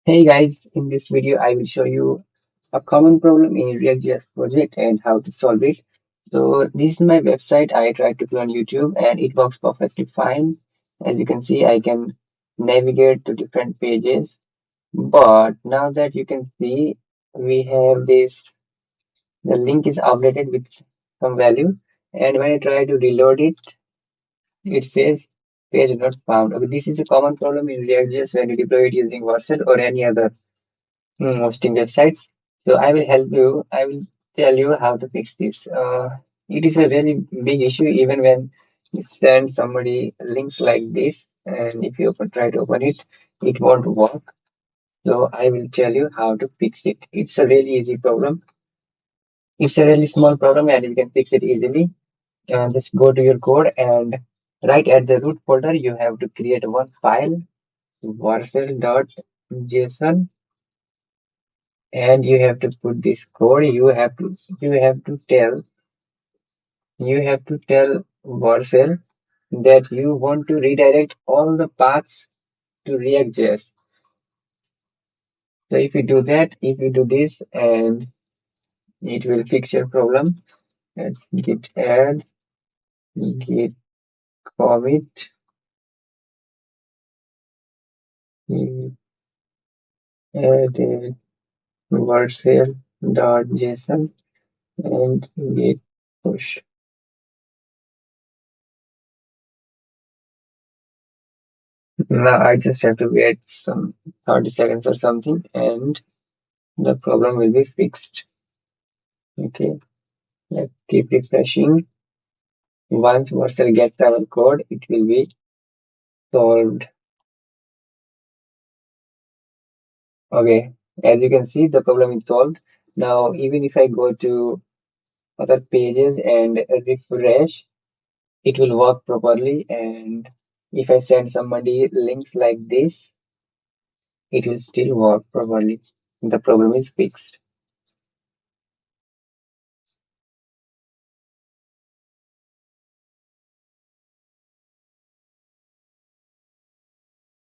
Hey guys, in this video I will show you a common problem in React.js project and how to solve it. So this is my website. I tried to clone YouTube and it works perfectly fine. As you can see, I can navigate to different pages. But now that you can see, we have the link is updated with some value. And when I try to reload it, it says page not found. Okay, this is a common problem in React.js when you deploy it using Vercel or any other hosting websites. So I will help you. I will tell you how to fix this. It is a really big issue even when you send somebody links like this, and if you try to open it, it won't work. So I will tell you how to fix it. It's a really easy problem. It's a really small problem, and you can fix it easily. Just go to your code and right at the root folder, you have to create one file, vercel.json, and you have to put this code. You have to tell Vercel that you want to redirect all the paths to React.js. So if you do this, and it will fix your problem. Let's git add, git commit, git add Vercel.json and git push. Now I just have to wait some 30 seconds or something, and the problem will be fixed. Okay, let's keep refreshing. Once Vercel gets our code, it will be solved. Okay, as you can see, the problem is solved. Now, even if I go to other pages and refresh, it will work properly. And if I send somebody links like this, it will still work properly. The problem is fixed.